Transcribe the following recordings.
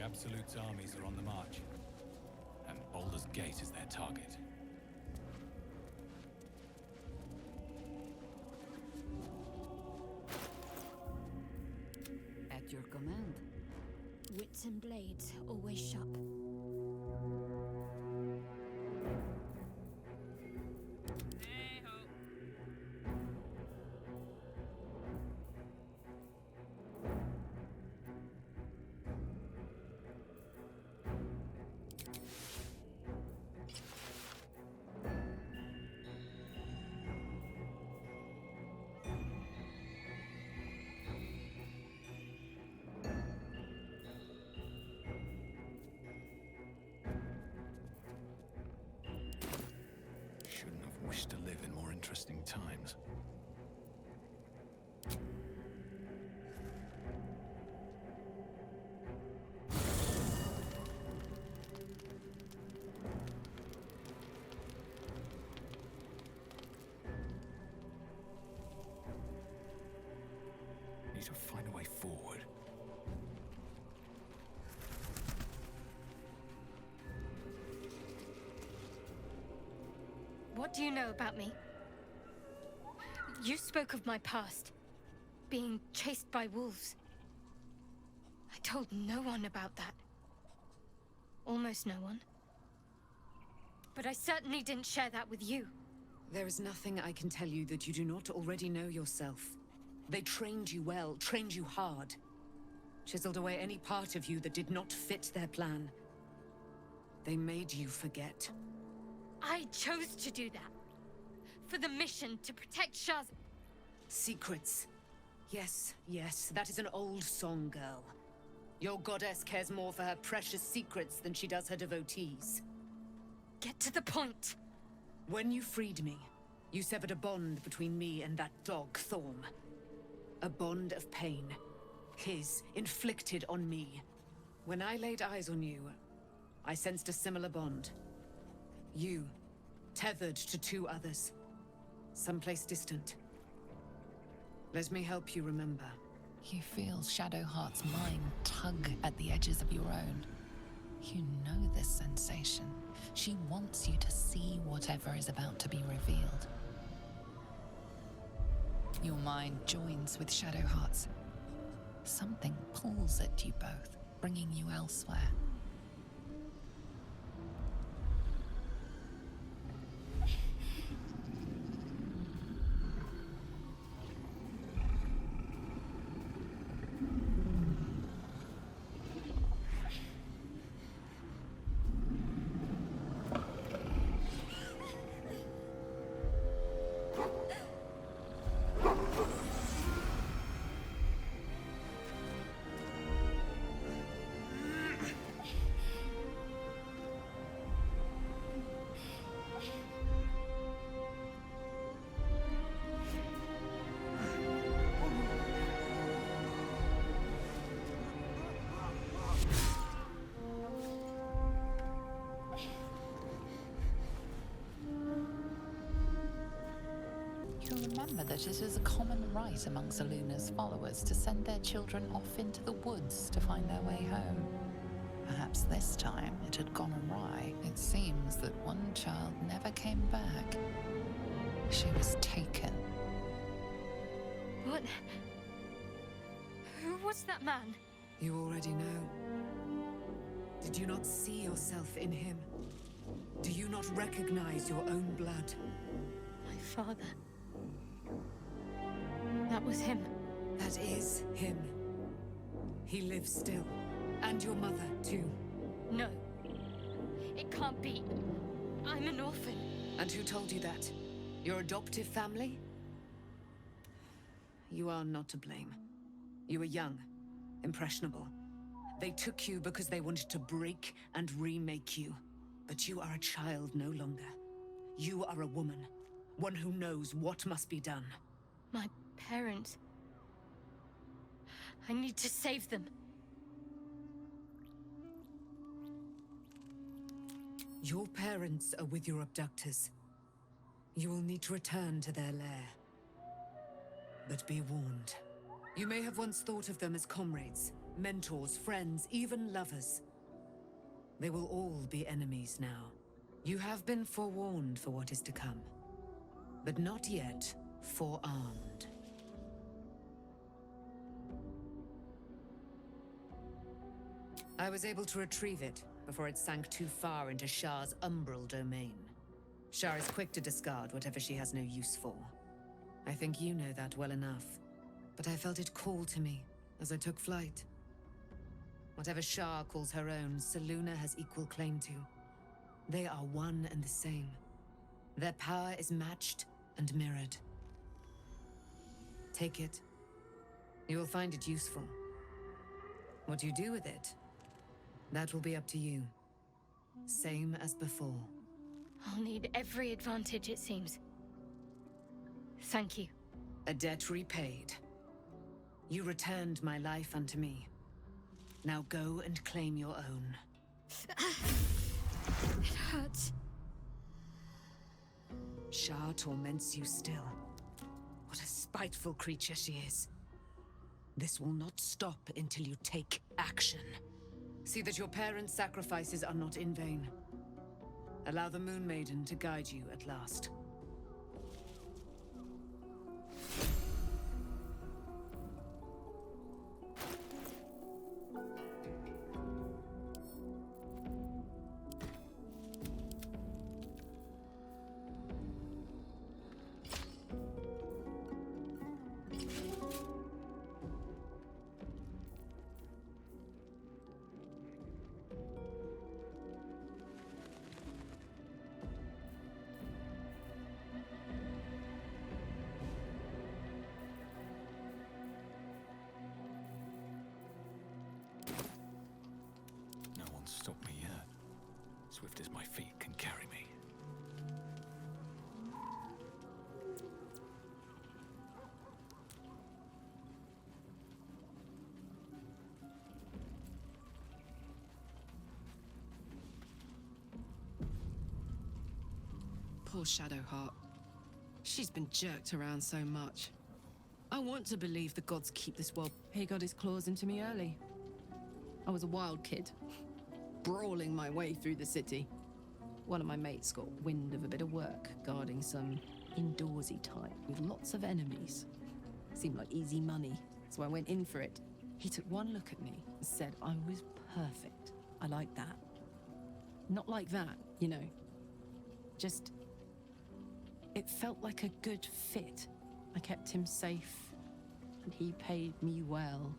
Absolute's armies are on the march, and Baldur's Gate is their target. At your command. Wits and blades, always sharp. Shouldn't have wished to live in more interesting times. Need to find a way forward. What do you know about me? You spoke of my past, being chased by wolves. I told no one about that. Almost no one. But I certainly didn't share that with you. There is nothing I can tell you that you do not already know yourself. They trained you well, trained you hard. Chiseled away any part of you that did not fit their plan. They made you forget. I chose to do that. For the mission to protect Shaz. Secrets. Yes, yes, that is an old song, girl. Your goddess cares more for her precious secrets than she does her devotees. Get to the point. When you freed me, you severed a bond between me and that dog, Thorm. A bond of pain. His, inflicted on me. When I laid eyes on you, I sensed a similar bond. You, tethered to two others. Someplace distant. Let me help you remember. You feel Shadowheart's mind tug at the edges of your own. You know this sensation. She wants you to see whatever is about to be revealed. Your mind joins with Shadowheart's. Something pulls at you both, bringing you elsewhere. Remember that it is a common right among Zeluna's followers to send their children off into the woods to find their way home. Perhaps this time it had gone awry. It seems that one child never came back. She was taken. What? Who was that man? You already know. Did you not see yourself in him? Do you not recognize your own blood? My father. That was him. That is him. He lives still. And your mother, too. No. It can't be. I'm an orphan. And who told you that? Your adoptive family? You are not to blame. You were young, impressionable. They took you because they wanted to break and remake you. But you are a child no longer. You are a woman. One who knows what must be done. My parents. I need to save them. Your parents are with your abductors. You will need to return to their lair. But be warned. You may have once thought of them as comrades, mentors, friends, even lovers. They will all be enemies now. You have been forewarned for what is to come, but not yet forearmed. I was able to retrieve it before it sank too far into Shah's umbral domain. Shah is quick to discard whatever she has no use for. I think you know that well enough, but I felt it call to me as I took flight. Whatever Shah calls her own, Selûne has equal claim to. They are one and the same. Their power is matched and mirrored. Take it. You will find it useful. What you do with it, that will be up to you. Same as before. I'll need every advantage, it seems. Thank you. A debt repaid. You returned my life unto me. Now go and claim your own. It hurts. Shah torments you still. What a spiteful creature she is. This will not stop until you take action. See that your parents' sacrifices are not in vain. Allow the Moon Maiden to guide you at last. No one's stopped me yet. Swift as my feet can carry me. Poor Shadowheart. She's been jerked around so much. I want to believe the gods keep this world. He got his claws into me early. I was a wild kid, brawling my way through the city. One of my mates got wind of a bit of work guarding some indoorsy type with lots of enemies. Seemed like easy money, so I went in for it. He took one look at me and said I was perfect. I like that. Not like that, you know. Just... it felt like a good fit. I kept him safe, and he paid me well.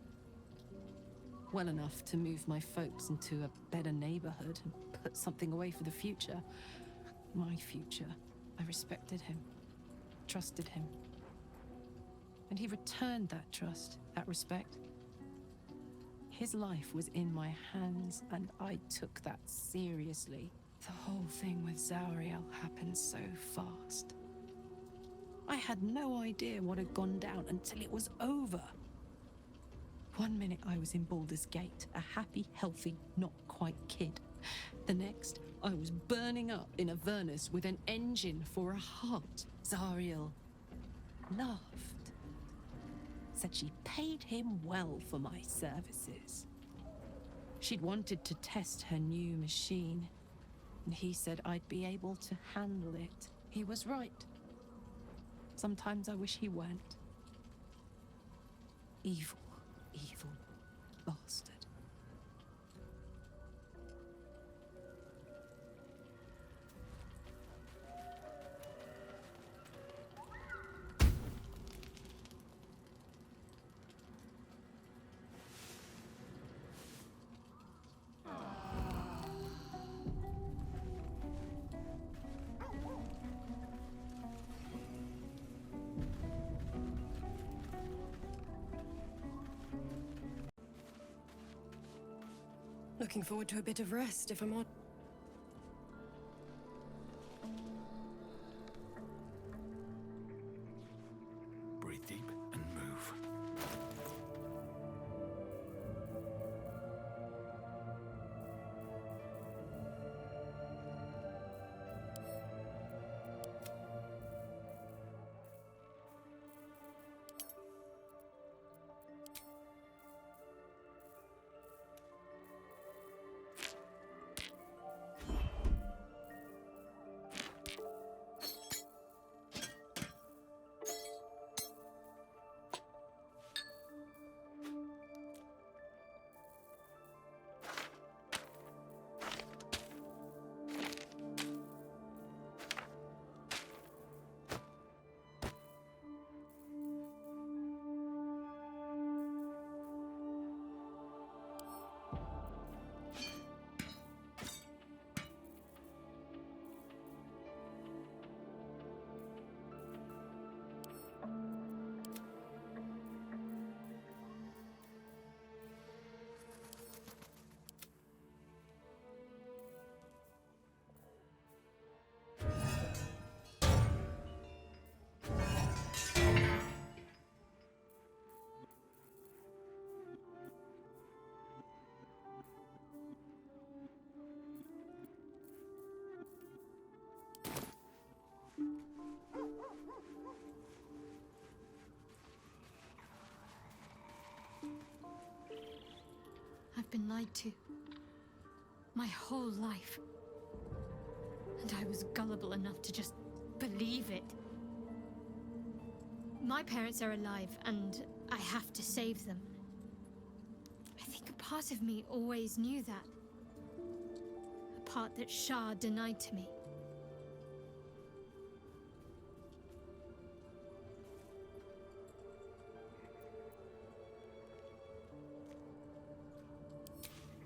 Well enough to move my folks into a better neighborhood and put something away for the future. My future. I respected him, trusted him. And he returned that trust, that respect. His life was in my hands, and I took that seriously. The whole thing with Zauriel happened so fast. I had no idea what had gone down until it was over. One minute I was in Baldur's Gate, a happy, healthy, not quite kid. The next, I was burning up in Avernus with an engine for a heart. Zariel laughed. Said she paid him well for my services. She'd wanted to test her new machine, and he said I'd be able to handle it. He was right. Sometimes I wish he weren't. Evil, evil bastard. Looking forward to a bit of rest, if I'm on. Breathe deep and move. I've been lied to. My whole life. And I was gullible enough to just believe it. My parents are alive, and I have to save them. I think a part of me always knew that. A part that Shah denied to me.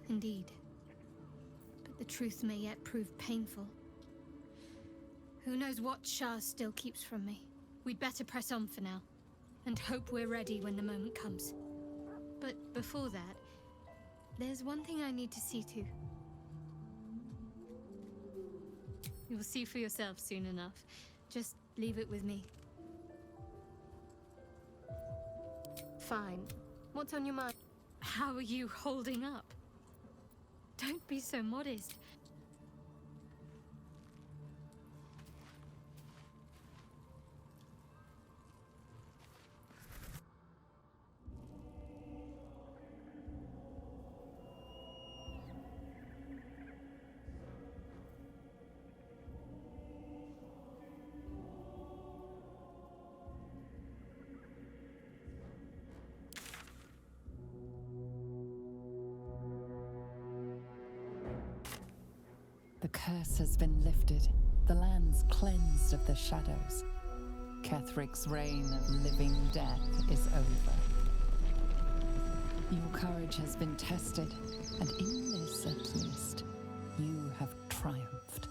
Indeed. But the truth may yet prove painful. Who knows what Shah still keeps from me? We'd better press on for now, and hope we're ready when the moment comes. But before that, there's one thing I need to see to. You'll see for yourself soon enough. Just leave it with me. Fine. What's on your mind? How are you holding up? Don't be so modest. The curse has been lifted, the lands cleansed of the shadows. Kethric's reign of living death is over. Your courage has been tested, and in this at least, you have triumphed.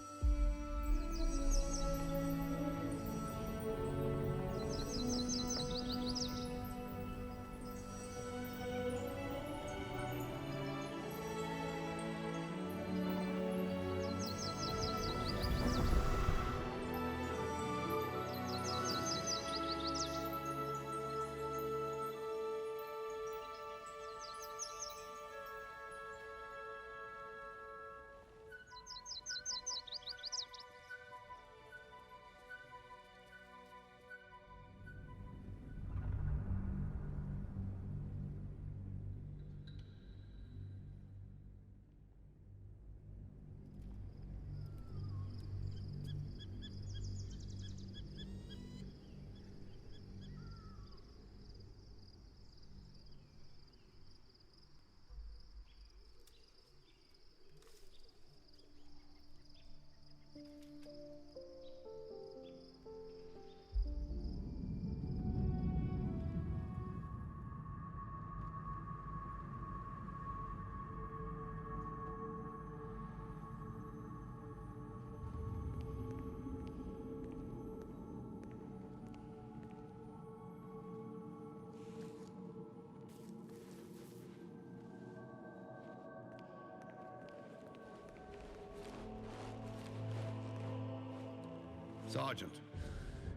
Sergeant,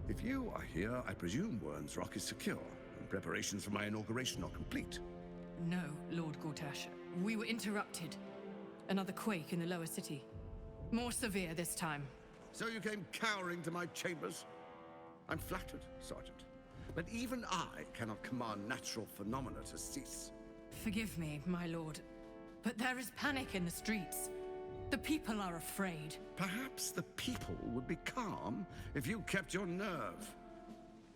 if you are here, I presume Wern's Rock is secure, and preparations for my inauguration are complete. No, Lord Gortash. We were interrupted. Another quake in the lower city. More severe this time. So you came cowering to my chambers? I'm flattered, Sergeant. But even I cannot command natural phenomena to cease. Forgive me, my lord, but there is panic in the streets. The people are afraid. Perhaps the people would be calm if you kept your nerve.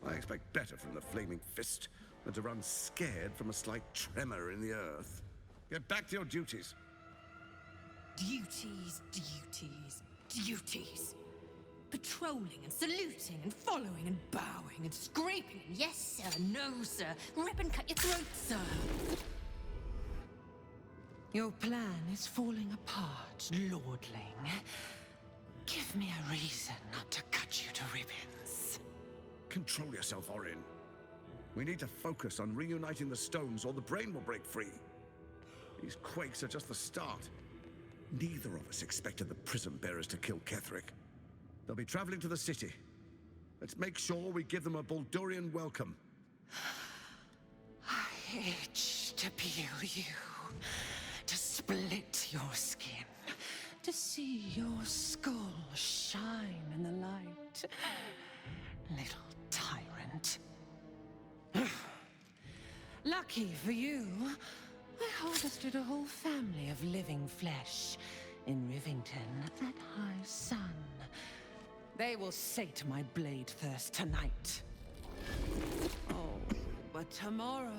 I expect better from the Flaming Fist than to run scared from a slight tremor in the earth. Get back to your duties. Duties, duties, duties. Patrolling and saluting and following and bowing and scraping. Yes, sir. No, sir. Rip and cut your throat, sir. Your plan is falling apart, lordling. Give me a reason not to cut you to ribbons. Control yourself, Orin. We need to focus on reuniting the stones or the brain will break free. These quakes are just the start. Neither of us expected the prism bearers to kill Ketheric. They'll be traveling to the city. Let's make sure we give them a Baldurian welcome. I itch to peel you, to split your skin, to see your skull shine in the light. Little tyrant. Lucky for you, I harvested a whole family of living flesh in Rivington at high sun. They will sate my blade thirst tonight. Oh, but tomorrow,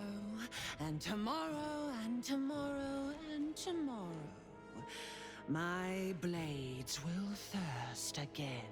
and tomorrow, and tomorrow, and tomorrow, my blades will thirst again.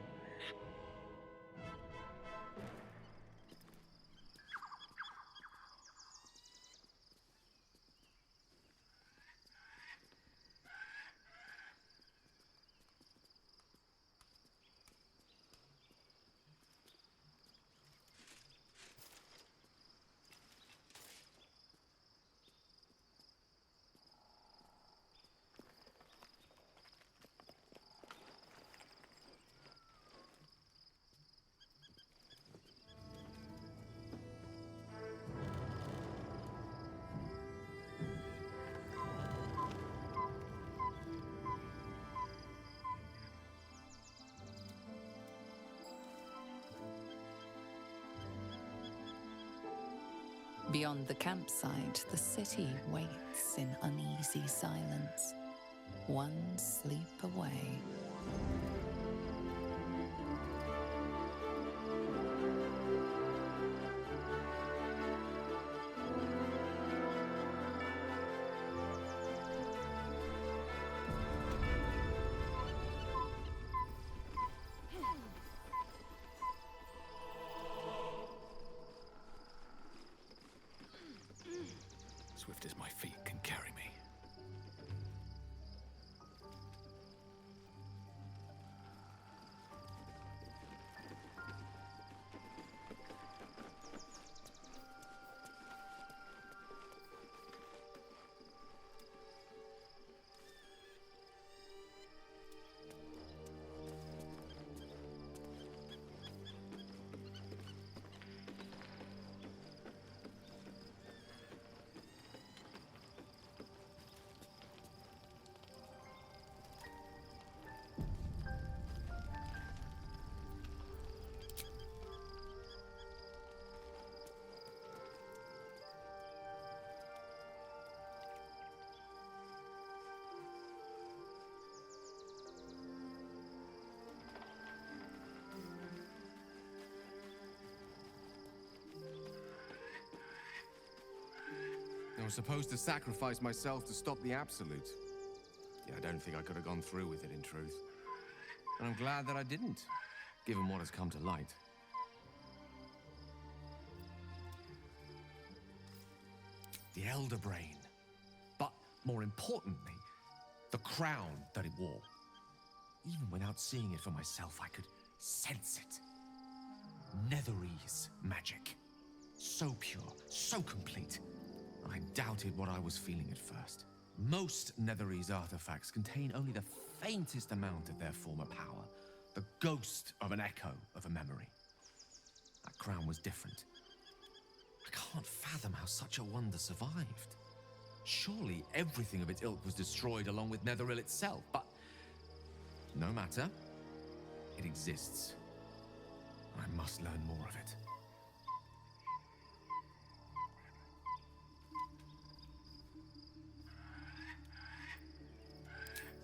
Beyond the campsite, the city waits in uneasy silence, one sleep away. Swift as my feet can carry me. I was supposed to sacrifice myself to stop the Absolute. Yeah, I don't think I could have gone through with it, in truth. And I'm glad that I didn't, given what has come to light. The Elder Brain. But, more importantly, the crown that it wore. Even without seeing it for myself, I could sense it. Netherese magic. So pure, so complete. I doubted what I was feeling at first. Most Netherese artifacts contain only the faintest amount of their former power, the ghost of an echo of a memory. That crown was different. I can't fathom how such a wonder survived. Surely everything of its ilk was destroyed along with Netheril itself, but no matter. It exists. I must learn more of it.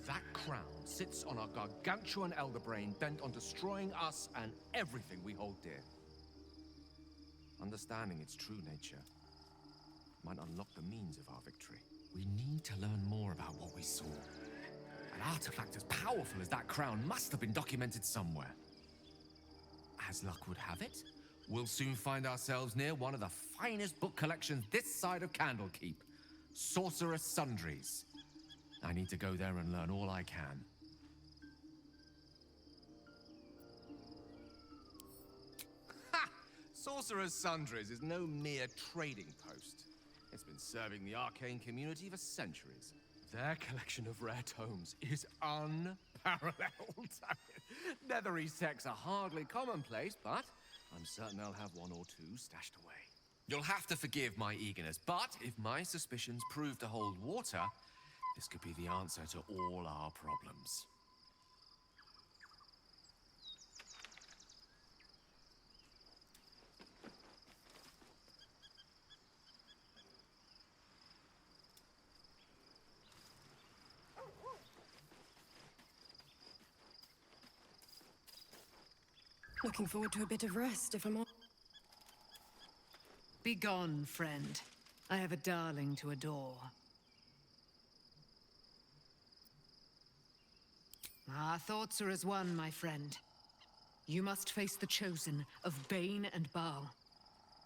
That crown sits on our gargantuan elder brain, bent on destroying us and everything we hold dear. Understanding its true nature might unlock the means of our victory. We need to learn more about what we saw. An artifact as powerful as that crown must have been documented somewhere. As luck would have it, we'll soon find ourselves near one of the finest book collections this side of Candlekeep, Sorcerous Sundries. I need to go there and learn all I can. Ha! Sorcerer's Sundries is no mere trading post. It's been serving the arcane community for centuries. Their collection of rare tomes is unparalleled. Netherese texts are hardly commonplace, but I'm certain I'll have one or two stashed away. You'll have to forgive my eagerness, but if my suspicions prove to hold water, this could be the answer to all our problems. Looking forward to a bit of rest, if I'm on. Begone, friend. I have a darling to adore. Our thoughts are as one, my friend. You must face the chosen of Bane and Baal.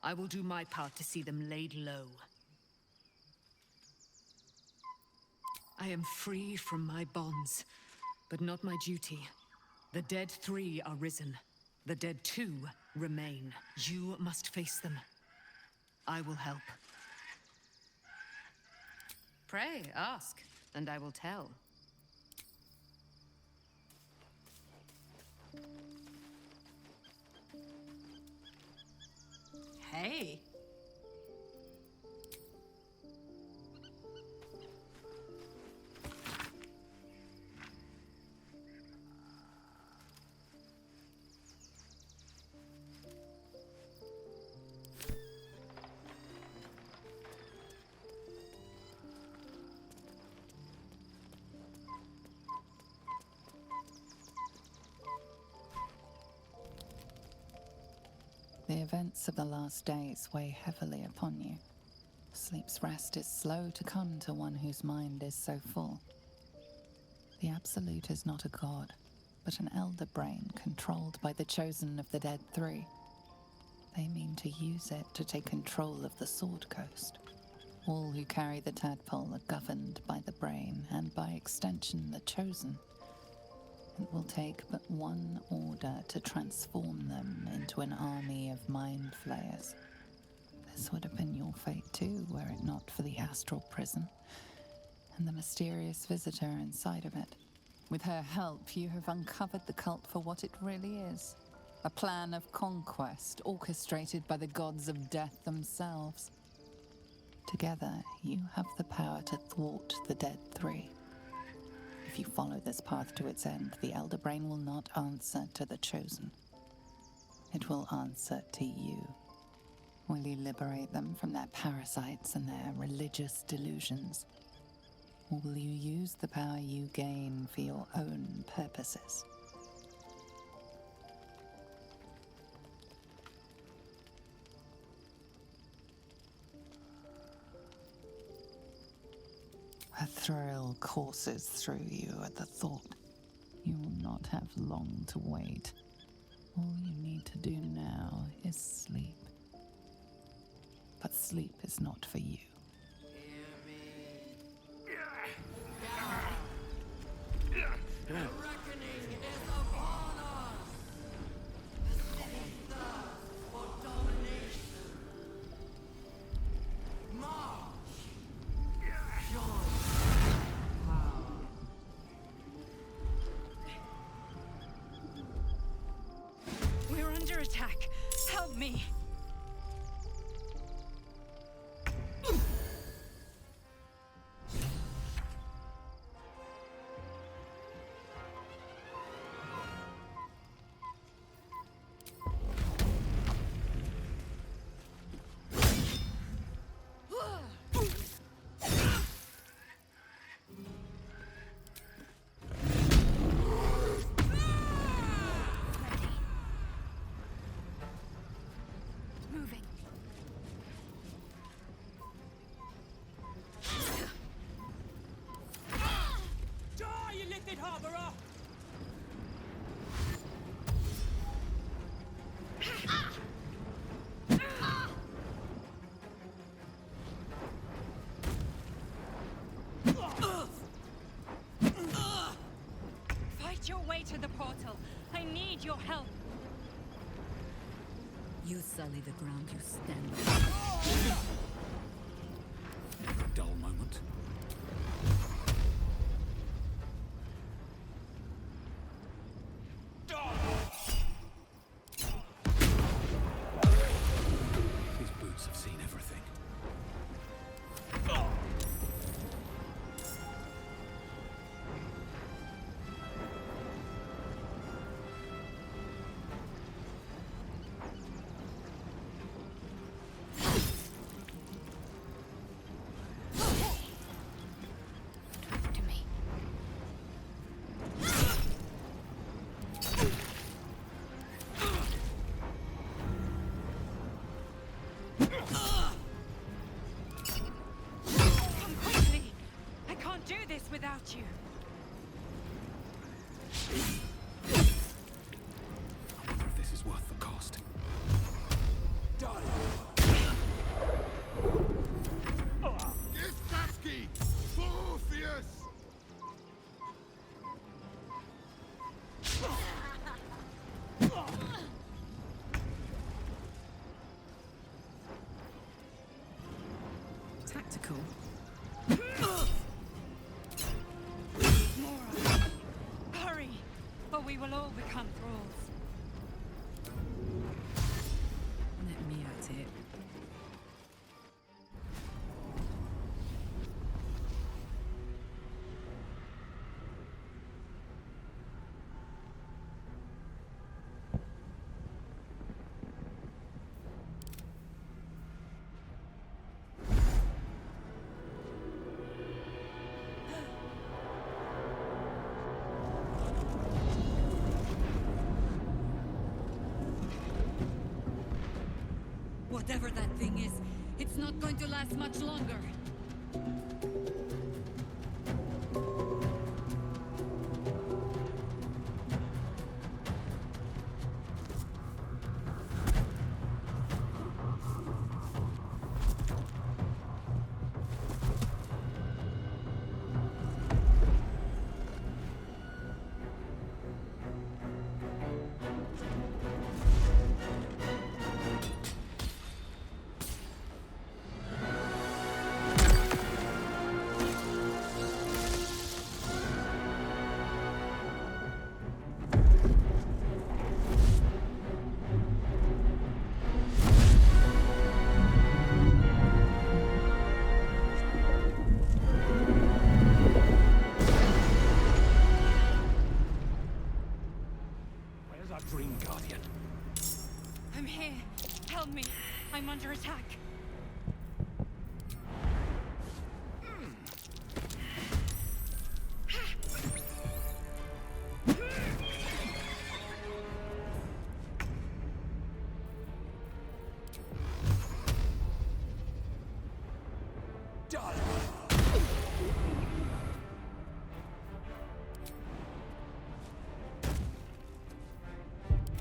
I will do my part to see them laid low. I am free from my bonds, but not my duty. The dead 3 are risen. The dead 2 remain. You must face them. I will help. Pray, ask, and I will tell. Hey. The events of the last days weigh heavily upon you. Sleep's rest is slow to come to one whose mind is so full. The Absolute is not a god, but an elder brain controlled by the chosen of the dead 3. They mean to use it to take control of the Sword Coast. All who carry the tadpole are governed by the brain, and by extension the chosen. It will take but one order to transform them into an army of mind flayers. This would have been your fate too, were it not for the astral prison and the mysterious visitor inside of it. With her help, you have uncovered the cult for what it really is. A plan of conquest orchestrated by the gods of death themselves. Together, you have the power to thwart the dead 3. If you follow this path to its end, the Elder Brain will not answer to the Chosen. It will answer to you. Will you liberate them from their parasites and their religious delusions? Or will you use the power you gain for your own purposes? A thrill courses through you at the thought. You will not have long to wait. All you need to do now is sleep. But sleep is not for you. The reckoning is upon us! The city thirsts for domination. March! Join power. We're under attack. Help me. Moving. Die, you lifted harborer! Fight your way to the portal. I need your help. You sully the ground you stand on. Never a dull moment. These boots have seen everything. without you. I wonder if this is worth the cost. Giftowski! Orpheus! Tactical. Mora, hurry, or we will all become thralls. Let me at it. Whatever that thing is, it's not going to last much longer. Where's our dream guardian? I'm here. Help me. I'm under attack.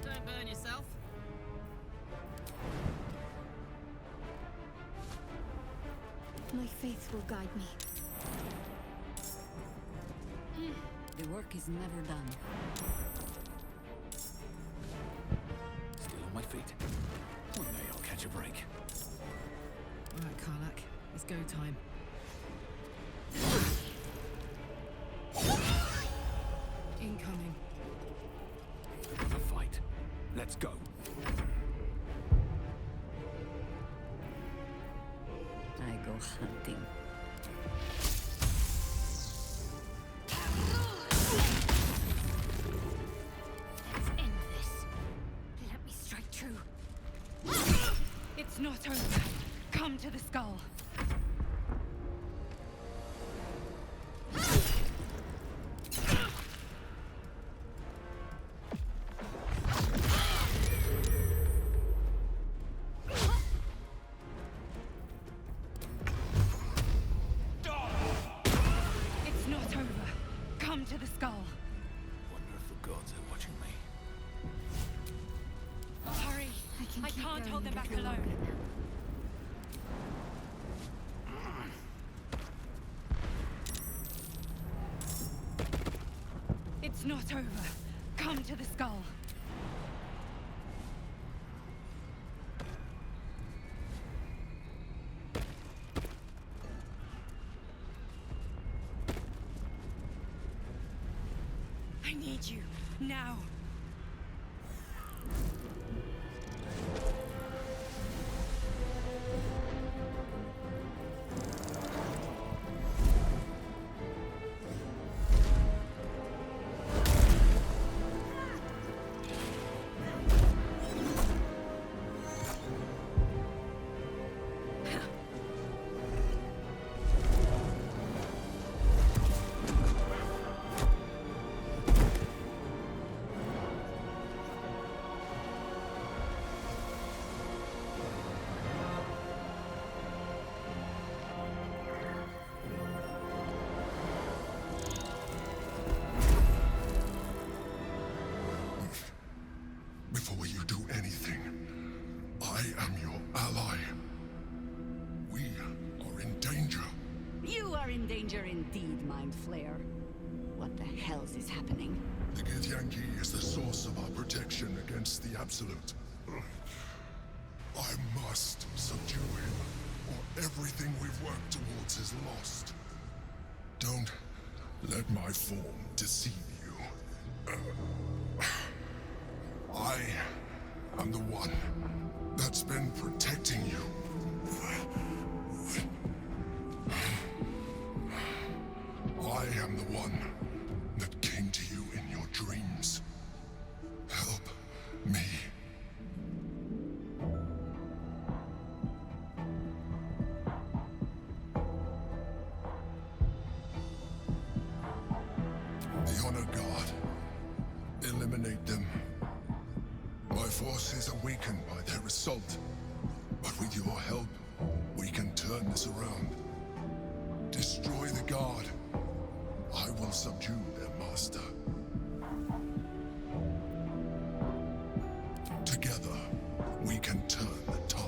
Don't burn yourself. My faith will guide me. The work is never done. Still on my feet. One day I'll catch a break. All right, Karlak. It's go time. Incoming. Another fight. Let's go. I go hunting. Let's end this. Let me strike true. It's not over. Come to the skull. It's not over. Come to the skull. Wonder if the gods are watching me. Hurry. I can't hold them back alone. It's not over. Come to the skull. I need you now. danger. You are in danger indeed, Mind Flayer. What the hell's is happening? The Githyanki is the source of our protection against the Absolute. I must subdue him, or everything we've worked towards is lost. Don't let my form deceive you. I am the one that's been protecting you. I am the one that came to you in your dreams. Help me. The Honor Guard. Eliminate them. My forces are weakened by their assault. But with your help, we can turn this around. Destroy the Guard. I will subdue their master. Together, we can turn the tide.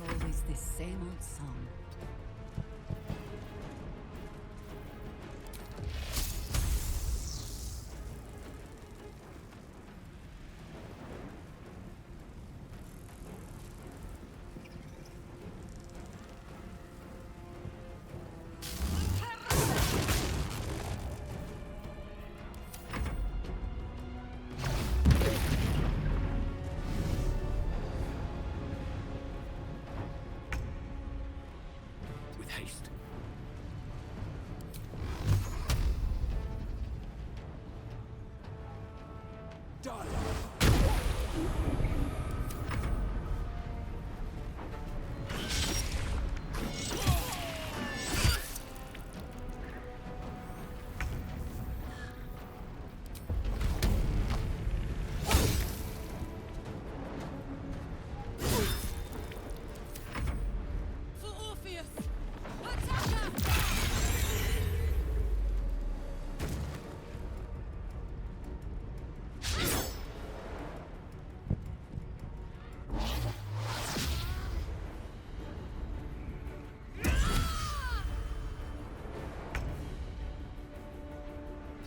Always this same old song. With haste.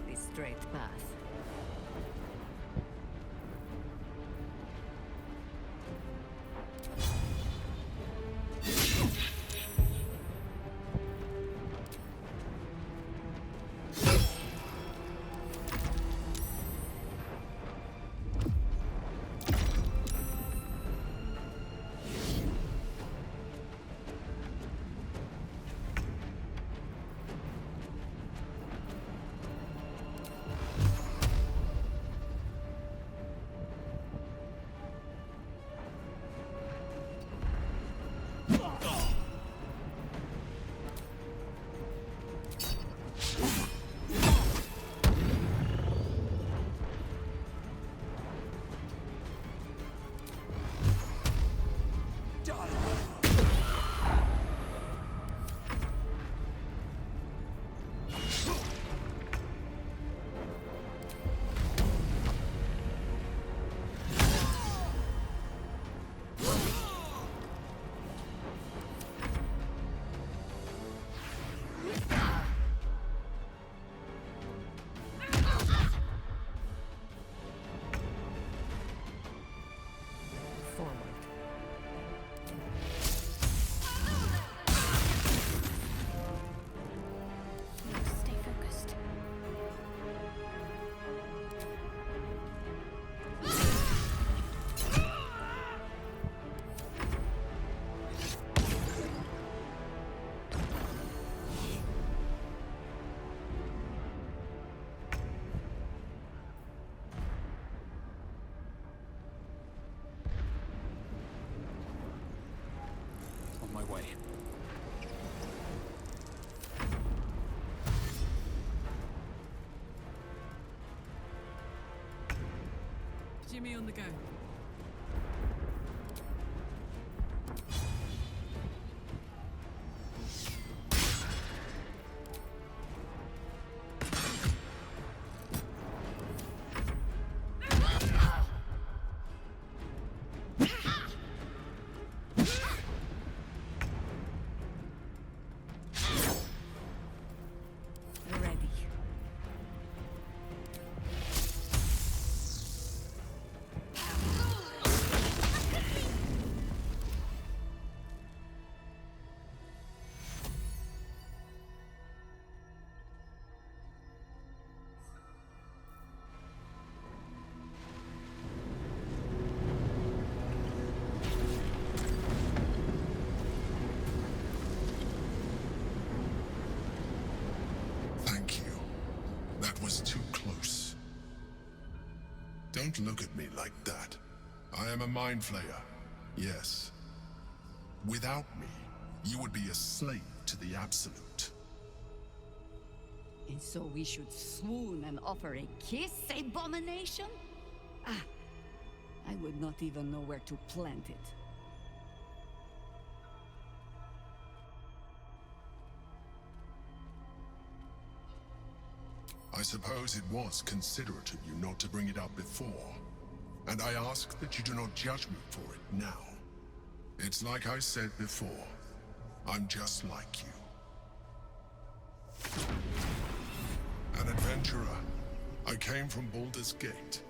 The straight path. way. Jimmy on the go. Ready. Thank you. That was too close. Don't look at me like that. I am a mind flayer. Yes. Without me, you would be a slave to the Absolute. And so we should swoon and offer a kiss, abomination? Ah, I would not even know where to plant it. I suppose it was considerate of you not to bring it up before. And I ask that you do not judge me for it now. It's like I said before. I'm just like you. An adventurer. I came from Baldur's Gate,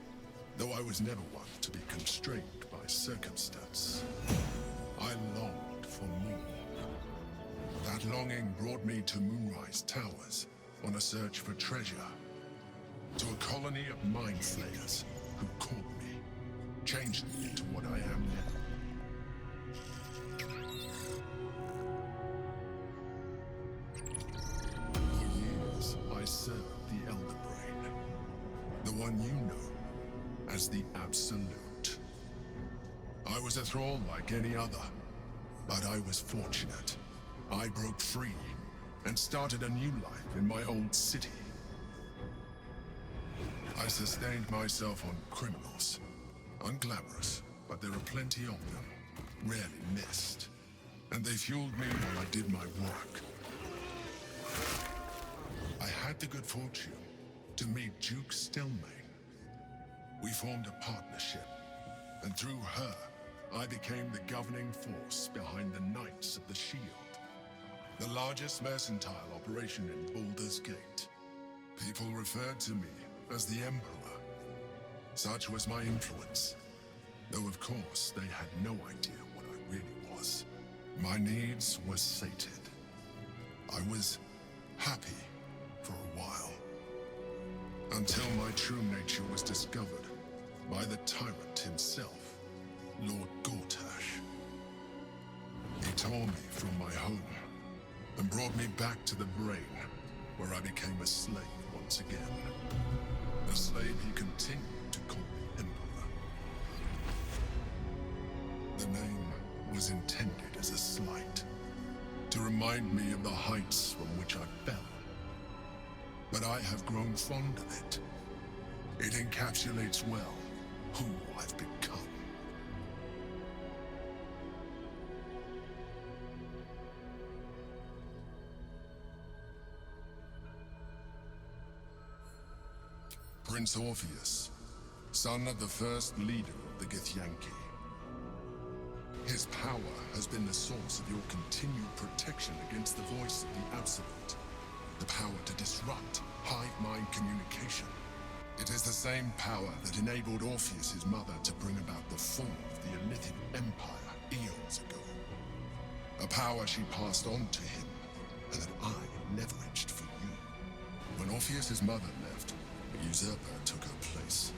though I was never one to be constrained by circumstance. I longed for more. That longing brought me to Moonrise Towers on a search for treasure. To a colony of mind flayers who caught me, changed me into what I am now. For years, I served the Elder Brain, the one you know as the Absolute. I was a thrall like any other, but I was fortunate. I broke free and started a new life in my old city. I sustained myself on criminals. Unglamorous, but there are plenty of them, rarely missed. And they fueled me while I did my work. I had the good fortune to meet Duke Stillmain. We formed a partnership, and through her, I became the governing force behind the Knights of the Shield, the largest mercantile operation in Baldur's Gate. People referred to me as the Emperor. Such was my influence, though of course they had no idea what I really was. My needs were sated. I was happy for a while, until my true nature was discovered by the tyrant himself, Lord Gortash. He tore me from my home and brought me back to the Brain, where I became a slave once again. A slave he continued to call me Emperor. The name was intended as a slight, to remind me of the heights from which I fell. But I have grown fond of it. It encapsulates well who I've become. Prince Orpheus, son of the first leader of the Githyanki. His power has been the source of your continued protection against the voice of the Absolute. The power to disrupt hive mind communication. It is the same power that enabled Orpheus's mother to bring about the fall of the Elithian Empire eons ago. A power she passed on to him, and that I leveraged for you. When Orpheus's mother left, a usurper took her place.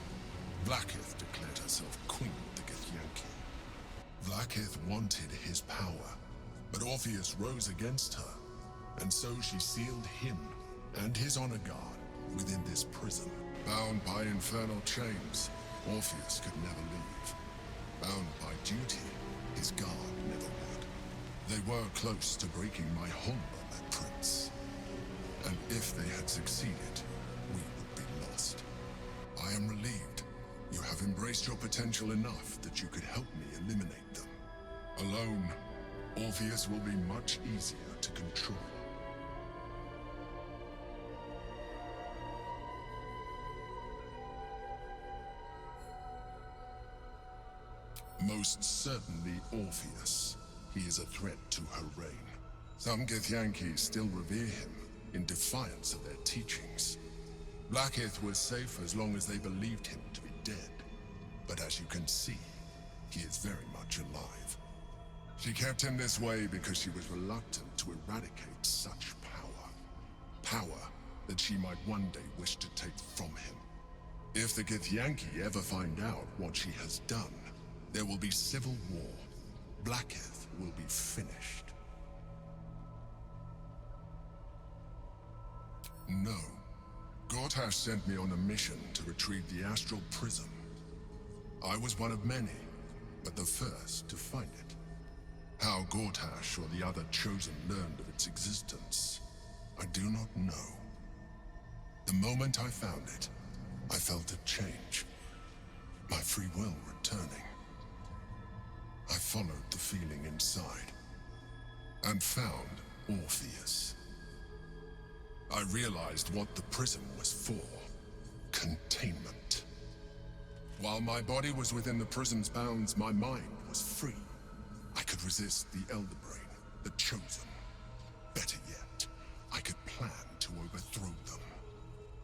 Vlaakith declared herself queen of the Githyanki. Vlaakith wanted his power, but Orpheus rose against her, and so she sealed him and his honor guard within this prison. Bound by infernal chains, Orpheus could never leave. Bound by duty, his guard never would. They were close to breaking my hold on that prince. And if they had succeeded, we would be lost. I am relieved. You have embraced your potential enough that you could help me eliminate them. Alone, Orpheus will be much easier to control. Most certainly Orpheus. He is a threat to her reign. Some Githyanki still revere him, in defiance of their teachings. Blackith was safe as long as they believed him to be dead. But as you can see, he is very much alive. She kept him this way because she was reluctant to eradicate such power. Power that she might one day wish to take from him. If the Githyanki ever find out what she has done, there will be civil war. Blackith will be finished. No. Gortash sent me on a mission to retrieve the Astral Prism. I was one of many, but the first to find it. How Gortash or the other Chosen learned of its existence, I do not know. The moment I found it, I felt a change. My free will returning. I followed the feeling inside, and found Orpheus. I realized what the prism was for. Containment. While my body was within the prism's bounds, my mind was free. I could resist the Elder Brain, the Chosen. Better yet, I could plan to overthrow them.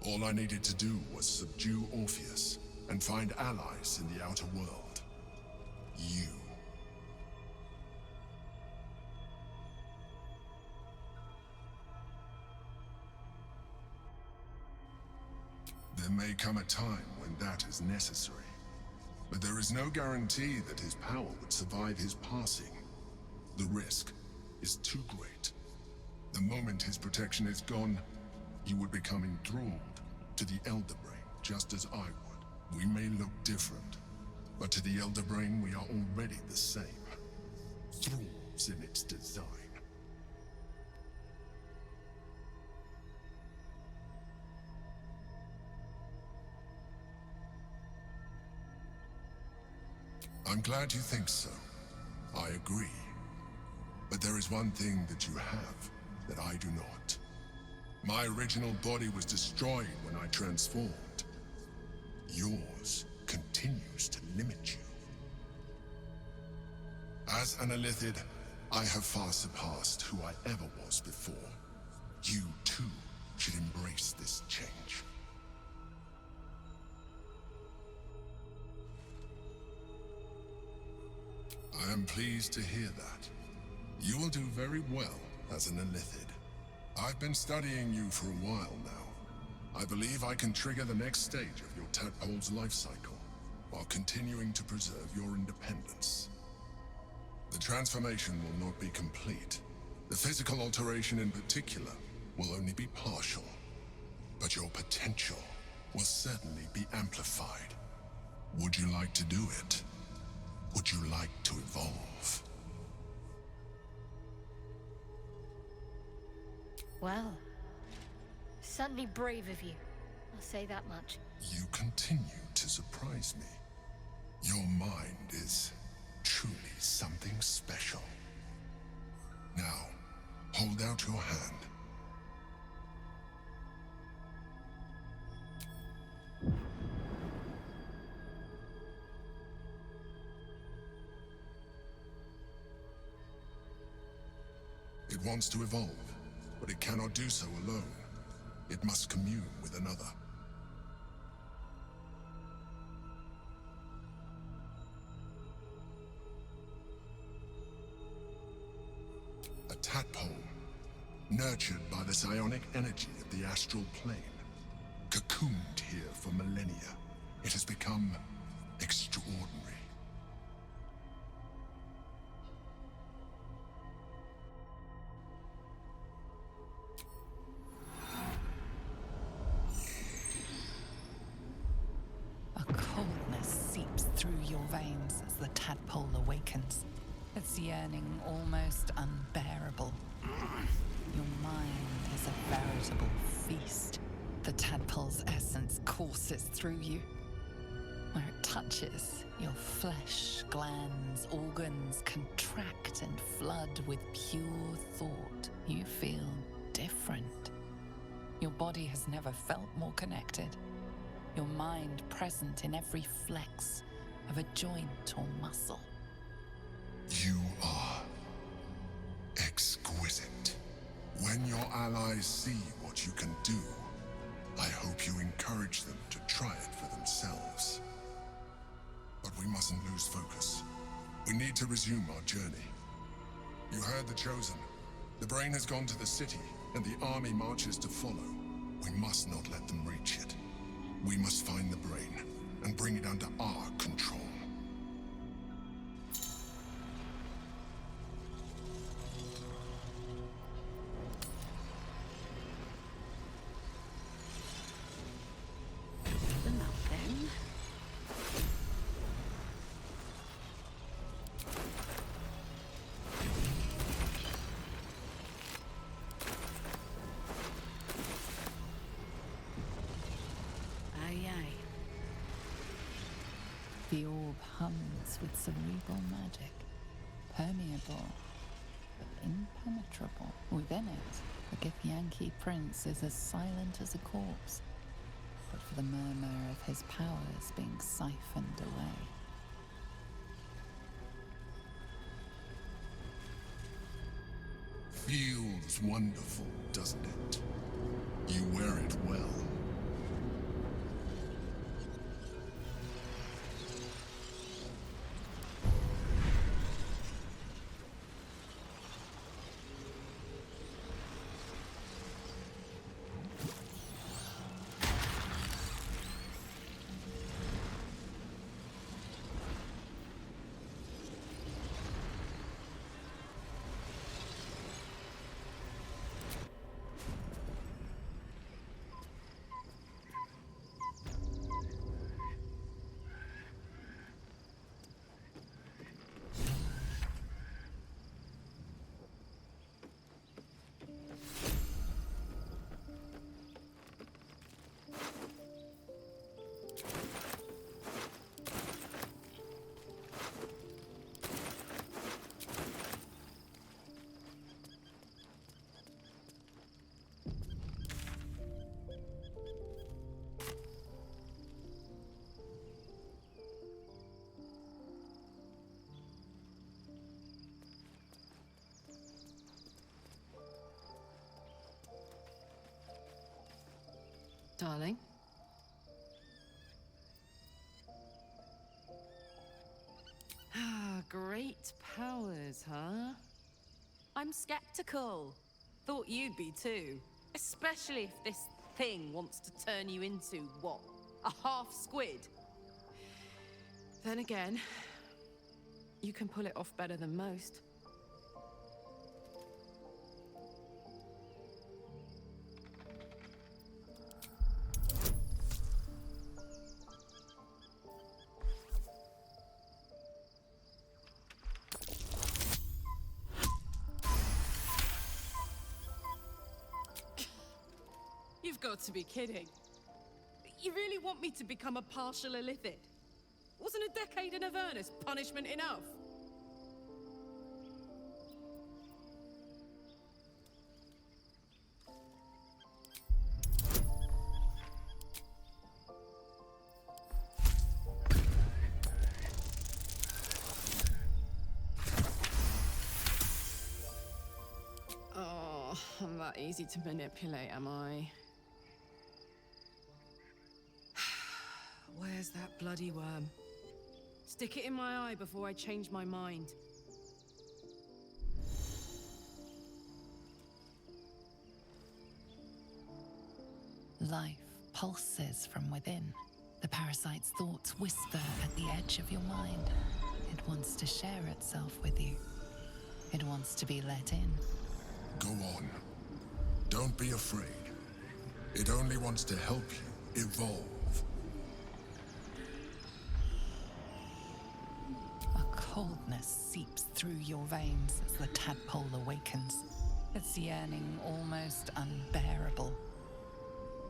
All I needed to do was subdue Orpheus and find allies in the outer world. You. There may come a time when that is necessary, but there is no guarantee that his power would survive his passing. The risk is too great. The moment his protection is gone, he would become enthralled to the Elder Brain, just as I would. We may look different, but to the Elder Brain we are already the same. Thralls in its design. I'm glad you think so. I agree. But there is one thing that you have that I do not. My original body was destroyed when I transformed. Yours continues to limit you. As an Illithid, I have far surpassed who I ever was before. You, too, should embrace this change. I am pleased to hear that. You will do very well as an Illithid. I've been studying you for a while now. I believe I can trigger the next stage of your tadpole's life cycle, while continuing to preserve your independence. The transformation will not be complete. The physical alteration in particular will only be partial. But your potential will certainly be amplified. Would you like to do it? Would you like to evolve? Well, certainly brave of you. I'll say that much. You continue to surprise me. Your mind is truly something special. Now, hold out your hand. It wants to evolve, but it cannot do so alone. It must commune with another. A tadpole, nurtured by the psionic energy of the astral plane. Cocooned here for millennia, it has become extraordinary. A coldness seeps through your veins as the tadpole awakens. its yearning almost unbearable. Your mind is a veritable feast. The tadpole's essence courses through you. Where it touches, your flesh, glands, organs contract and flood with pure thought. You feel different. Your body has never felt more connected. Your mind present in every flex of a joint or muscle. You are exquisite. When your allies see what you can do, I hope you encourage them to try it for themselves. But we mustn't lose focus. We need to resume our journey. You heard the Chosen. The brain has gone to the city, and the army marches to follow. We must not let them reach it. We must find the brain, and bring it under our control. The orb hums with cerebral magic, permeable, but impenetrable. Within it, the Githyanki prince is as silent as a corpse, but for the murmur of his powers being siphoned away. Feels wonderful, doesn't it? You wear it well. Darling? Ah, great powers, huh? I'm skeptical. Thought you'd be too. Especially if this thing wants to turn you into, what, a half squid? Then again, you can pull it off better than most. You've got to be kidding. You really want me to become a partial illithid? Wasn't a decade in Avernus punishment enough? Oh, I'm that easy to manipulate, am I? Where's that bloody worm? Stick it in my eye before I change my mind. Life pulses from within. The parasite's thoughts whisper at the edge of your mind. It wants to share itself with you. It wants to be let in. Go on. Don't be afraid. It only wants to help you evolve. A coldness seeps through your veins as the tadpole awakens, its yearning almost unbearable.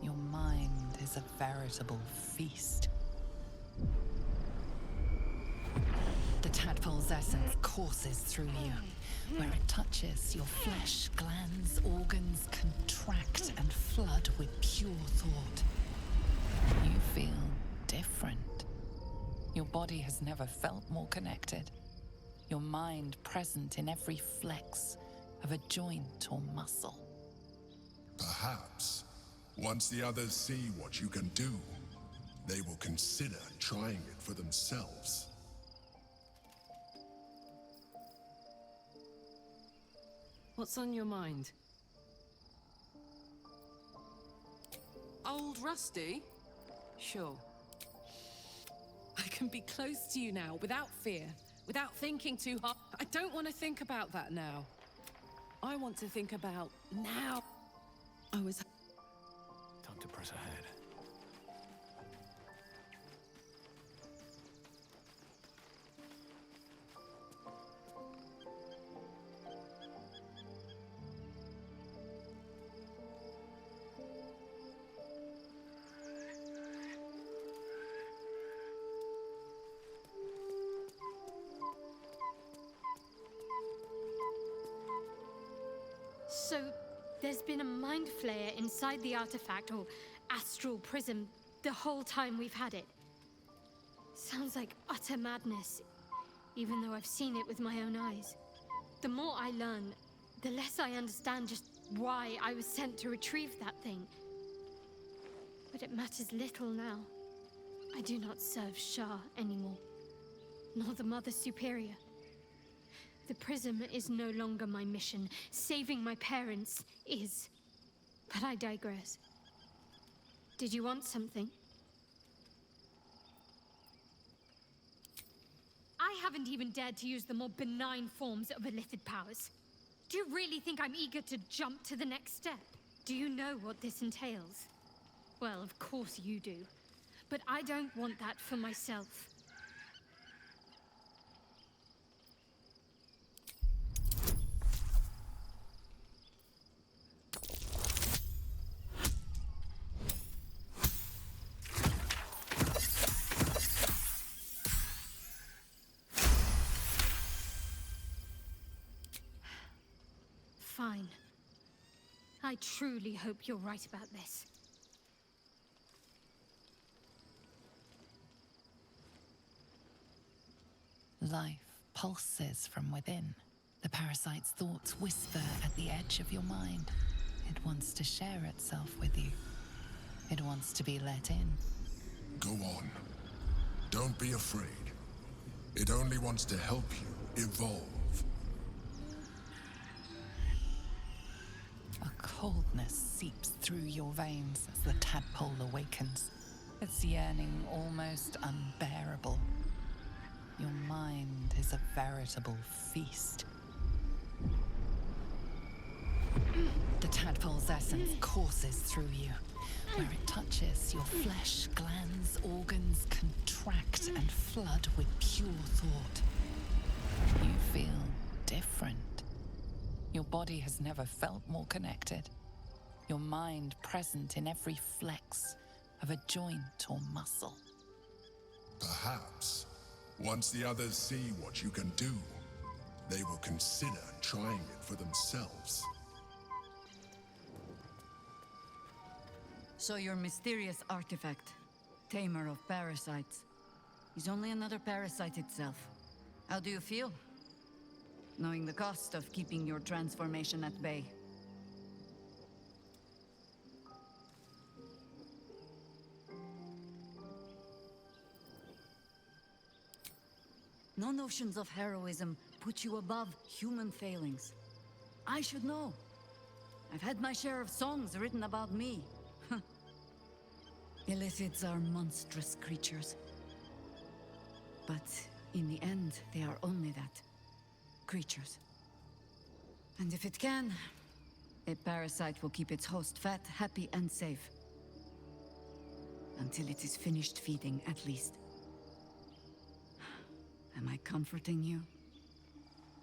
Your mind is a veritable feast. The tadpole's essence courses through you. Where it touches, your flesh, glands, organs contract and flood with pure thought. You feel different. Your body has never felt more connected. Your mind present in every flex of a joint or muscle. Perhaps, once the others see what you can do, they will consider trying it for themselves. What's on your mind? Old Rusty? Sure. I can be close to you now, without fear, without thinking too hard. I don't want to think about that now. I want to think about now. Time to press ahead. So, there's been a mind flayer inside the artifact, or astral prism, the whole time we've had it. Sounds like utter madness, even though I've seen it with my own eyes. The more I learn, the less I understand just why I was sent to retrieve that thing. But it matters little now. I do not serve Shah anymore, nor the Mother Superior. The prism is no longer my mission. Saving my parents is. But I digress. Did you want something? I haven't even dared to use the more benign forms of illithid powers. Do you really think I'm eager to jump to the next step? Do you know what this entails? Well, of course you do. But I don't want that for myself. Fine. I truly hope you're right about this. Life pulses from within. The parasite's thoughts whisper at the edge of your mind. It wants to share itself with you. It wants to be let in. Go on. Don't be afraid. It only wants to help you evolve. A coldness seeps through your veins as the tadpole awakens, its yearning almost unbearable. Your mind is a veritable feast. The tadpole's essence courses through you. Where it touches, your flesh, glands, organs contract and flood with pure thought. You feel different. Your body has never felt more connected. Your mind present in every flex of a joint or muscle. Perhaps, once the others see what you can do, they will consider trying it for themselves. So your mysterious artifact, tamer of parasites, is only another parasite itself. How do you feel? Knowing the cost of keeping your transformation at bay. No notions of heroism put you above human failings. I should know. I've had my share of songs written about me. Illithids are monstrous creatures. But in the end, they are only that. Creatures. And if it can, a parasite will keep its host fat, happy, and safe. Until it is finished feeding, at least. A Am I comforting you?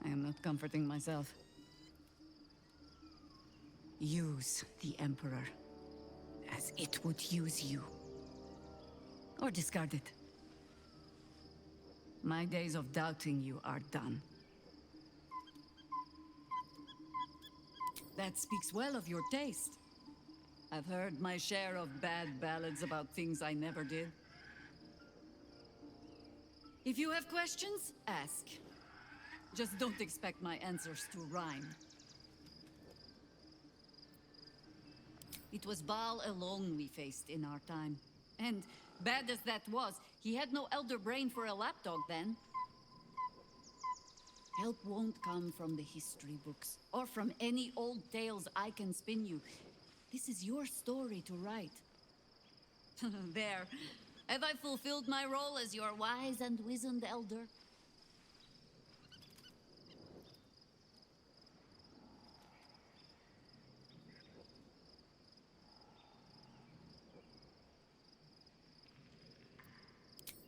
I am not comforting myself. Use the Emperor as it would use you. Or discard it. My days of doubting you are done. That speaks well of your taste. I've heard my share of bad ballads about things I never did. If you have questions, ask. Just don't expect my answers to rhyme. It was Baal alone we faced in our time. And, bad as that was, he had no elder brain for a lapdog then. Help won't come from the history books, or from any old tales I can spin you. This is your story to write. There. Have I fulfilled my role as your wise and wizened elder?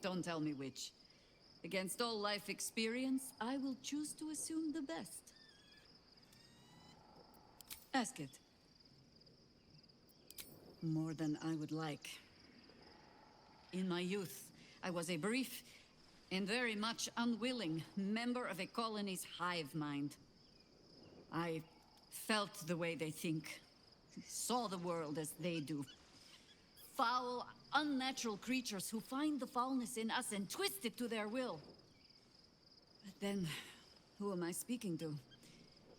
Don't tell me which. Against all life experience, I will choose to assume the best. Ask it. More than I would like. In my youth, I was a brief and very much unwilling member of a colony's hive mind. I felt the way they think, saw the world as they do. Foul, unnatural creatures who find the foulness in us and twist it to their will. But then, who am I speaking to?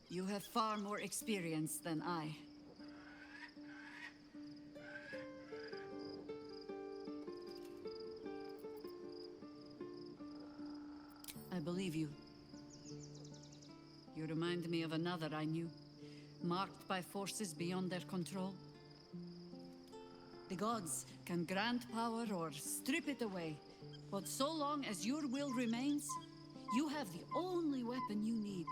You have far more experience than I. I believe you. You remind me of another I knew, marked by forces beyond their control. The gods can grant power or strip it away, but so long as your will remains, you have the only weapon you need.